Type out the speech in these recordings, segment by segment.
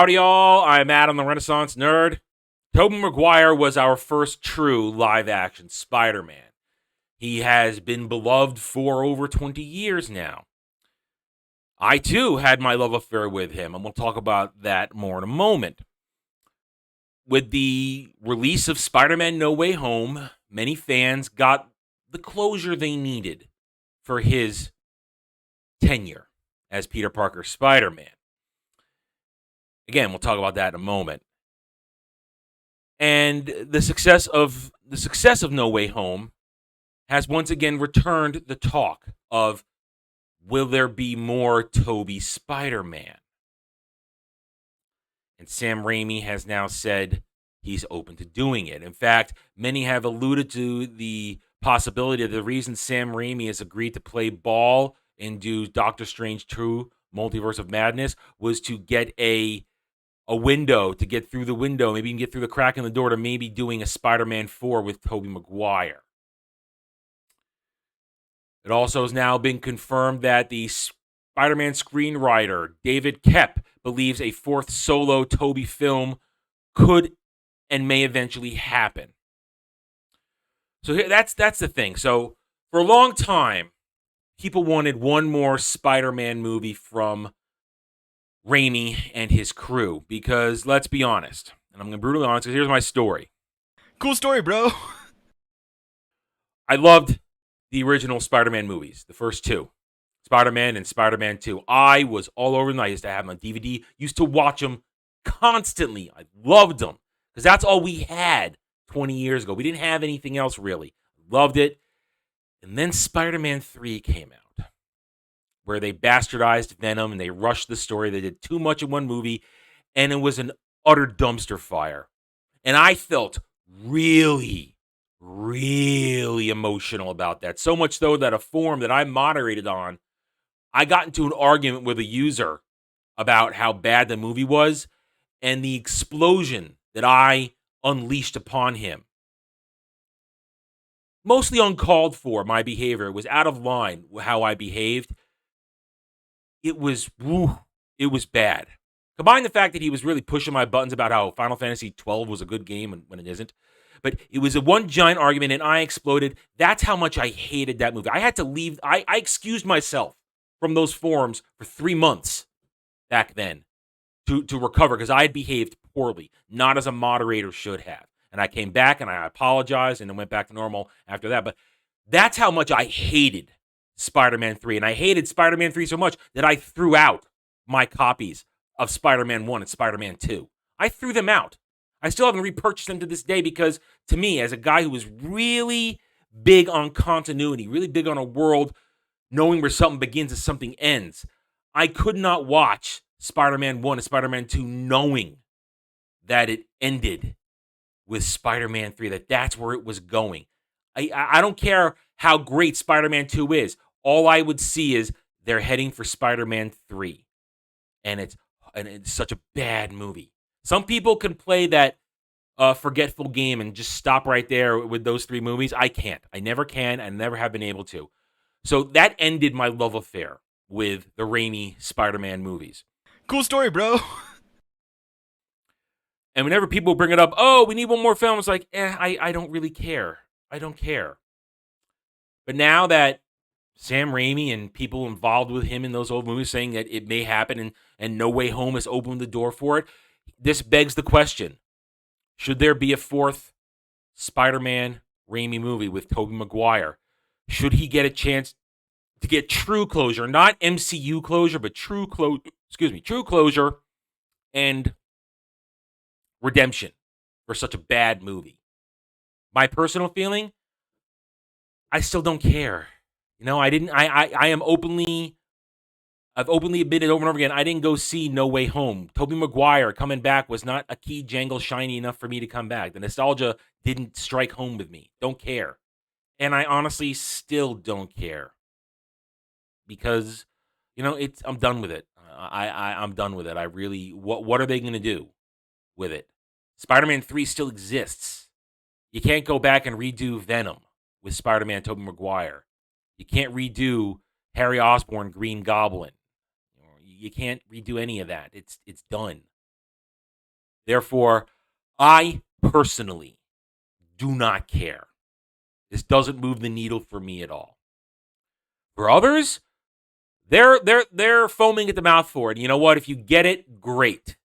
Howdy, all. I'm Adam, the Renaissance Nerd. Tobey Maguire was our first true live-action Spider-Man. He has been beloved for over 20 years now. I, too, had my love affair with him, and we'll talk about that more in a moment. With the release of Spider-Man No Way Home, many fans got the closure they needed for his tenure as Peter Parker's Spider-Man. Again, we'll talk about that in a moment. And the success of No Way Home has once again returned the talk of, will there be more Tobey Spider-Man? And Sam Raimi has now said he's open to doing it. In fact, many have alluded to the possibility that the reason Sam Raimi has agreed to play ball and do Doctor Strange 2 Multiverse of Madness was to get a window, to get through the window, maybe you can get through the crack in the door to maybe doing a Spider-Man 4 with Tobey Maguire. It also has now been confirmed that the Spider-Man screenwriter, David Koepp, believes a fourth solo Tobey film could and may eventually happen. So that's the thing. So for a long time, people wanted one more Spider-Man movie from Raimi and his crew, because let's be honest, and I'm going to be brutally honest, because here's my story. Cool story, bro. I loved the original Spider-Man movies, the first two, Spider-Man and Spider-Man 2. I was all over them. I used to have them on DVD, used to watch them constantly. I loved them, because that's all we had 20 years ago. We didn't have anything else, really. Loved it. And then Spider-Man 3 came out, where they bastardized Venom and they rushed the story. They did too much in one movie, and it was an utter dumpster fire. And I felt really, really emotional about that. So much so that a forum that I moderated on, I got into an argument with a user about how bad the movie was and the explosion that I unleashed upon him. Mostly uncalled for, my behavior. It was out of line how I behaved. It was bad. Combine the fact that he was really pushing my buttons about how Final Fantasy XII was a good game when it isn't. But it was a one giant argument, and I exploded. That's how much I hated that movie. I had to leave. I excused myself from those forums for 3 months back then to recover, because I had behaved poorly, not as a moderator should have. And I came back, and I apologized, and then went back to normal after that. But that's how much I hated Spider-Man 3. And I hated Spider-Man 3 so much that I threw out my copies of Spider-Man 1 and Spider-Man 2. I threw them out. I still haven't repurchased them to this day, because to me, as a guy who was really big on continuity, really big on a world knowing where something begins and something ends, I could not watch Spider-Man 1 and Spider-Man 2 knowing that it ended with Spider-Man 3, that's where it was going. I don't care how great Spider-Man 2 is. All I would see is they're heading for Spider-Man 3. And it's such a bad movie. Some people can play that forgetful game and just stop right there with those three movies. I can't. I never can. I never have been able to. So that ended my love affair with the Raimi Spider-Man movies. Cool story, bro. And whenever people bring it up, oh, we need one more film, it's like, I don't really care. I don't care. But now that Sam Raimi and people involved with him in those old movies saying that it may happen, and No Way Home has opened the door for it, this begs the question, should there be a fourth Spider-Man Raimi movie with Tobey Maguire? Should he get a chance to get true closure, not MCU closure, but true closure and redemption for such a bad movie? My personal feeling, I still don't care. You know, I've openly admitted over and over again, I didn't go see No Way Home. Tobey Maguire coming back was not a key jangle shiny enough for me to come back. The nostalgia didn't strike home with me. Don't care. And I honestly still don't care. Because, I'm done with it. I'm done with it. I really, what are they going to do with it? Spider-Man 3 still exists. You can't go back and redo Venom with Spider-Man Tobey Maguire. You can't redo Harry Osborn Green Goblin. You can't redo any of that. It's done. Therefore, I personally do not care. This doesn't move the needle for me at all. For others, they're foaming at the mouth for it. You know what? If you get it, great.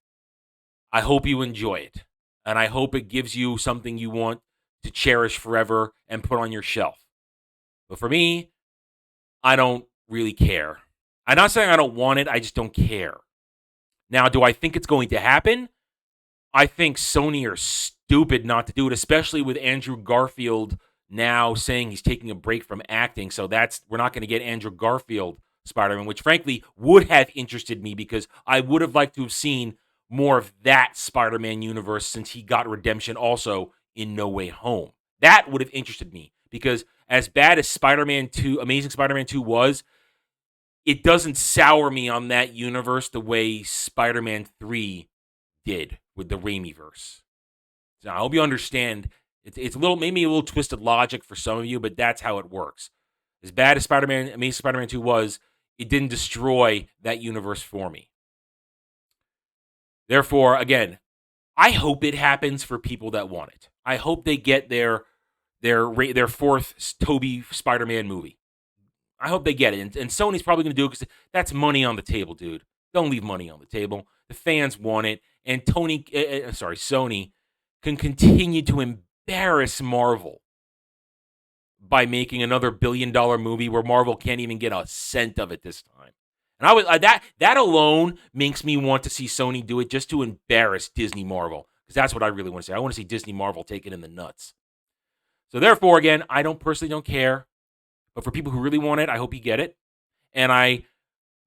I hope you enjoy it. And I hope it gives you something you want to cherish forever and put on your shelf. But for me, I don't really care. I'm not saying I don't want it, I just don't care. Now, do I think it's going to happen? I think Sony are stupid not to do it, especially with Andrew Garfield now saying he's taking a break from acting. So we're not going to get Andrew Garfield Spider-Man, which frankly would have interested me because I would have liked to have seen more of that Spider-Man universe since he got redemption also in No Way Home. That would have interested me because as bad as Spider-Man 2, Amazing Spider-Man 2 was, it doesn't sour me on that universe the way Spider-Man 3 did with the Raimi-verse. So I hope you understand. It's a little, maybe a little twisted logic for some of you, but that's how it works. As bad as Amazing Spider-Man 2 was, it didn't destroy that universe for me. Therefore, again, I hope it happens for people that want it. I hope they get their fourth Tobey Spider-Man movie. I hope they get it. And Sony's probably going to do it because that's money on the table, dude. Don't leave money on the table. The fans want it. And Sony can continue to embarrass Marvel by making another billion-dollar movie where Marvel can't even get a cent of it this time. And that alone makes me want to see Sony do it just to embarrass Disney Marvel, because that's what I really want to see. I want to see Disney Marvel take it in the nuts. So therefore, again, I personally don't care. But for people who really want it, I hope you get it. And I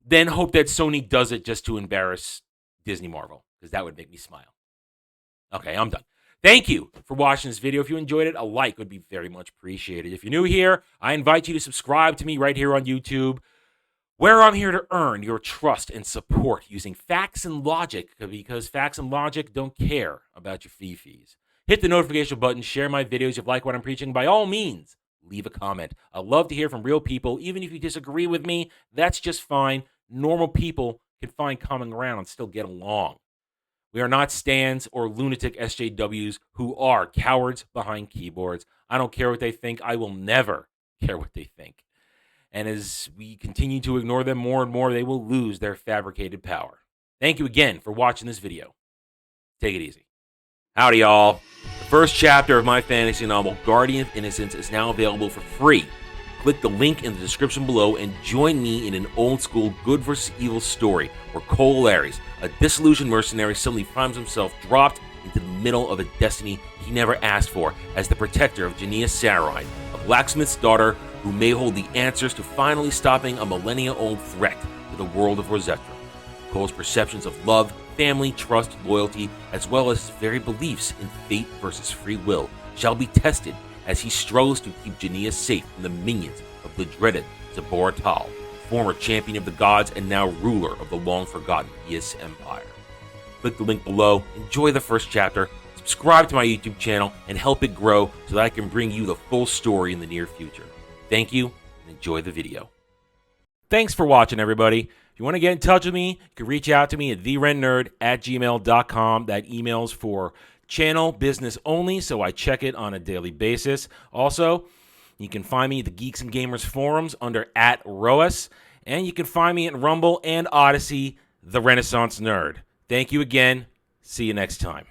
then hope that Sony does it just to embarrass Disney Marvel, because that would make me smile. Okay, I'm done. Thank you for watching this video. If you enjoyed it, a like would be very much appreciated. If you're new here, I invite you to subscribe to me right here on YouTube, where I'm here to earn your trust and support using facts and logic, because facts and logic don't care about your fees. Hit the notification button, share my videos if you like what I'm preaching. By all means, leave a comment. I love to hear from real people. Even if you disagree with me, that's just fine. Normal people can find common ground and still get along. We are not stands or lunatic SJWs who are cowards behind keyboards. I don't care what they think. I will never care what they think. And as we continue to ignore them more and more, they will lose their fabricated power. Thank you again for watching this video. Take it easy. Howdy, y'all. The first chapter of my fantasy novel, Guardian of Innocence, is now available for free. Click the link in the description below and join me in an old-school good versus evil story where Cole Ares, a disillusioned mercenary, suddenly finds himself dropped into the middle of a destiny he never asked for as the protector of Jania Sarine, a blacksmith's daughter who may hold the answers to finally stopping a millennia-old threat to the world of Rosetta. Cole's perceptions of love, family, trust, loyalty, as well as his very beliefs in fate versus free will shall be tested as he struggles to keep Jania safe from the minions of the dreaded Zabor Tal, former champion of the gods and now ruler of the long-forgotten Yis Empire. Click the link below, enjoy the first chapter, subscribe to my YouTube channel, and help it grow so that I can bring you the full story in the near future. Thank you, and enjoy the video. Thanks for watching, everybody. If you want to get in touch with me, you can reach out to me at therennerd@gmail.com. That email's for channel business only, so I check it on a daily basis. Also, you can find me at the Geeks and Gamers forums under @ROAS, and you can find me at Rumble and Odyssey, The Renaissance Nerd. Thank you again. See you next time.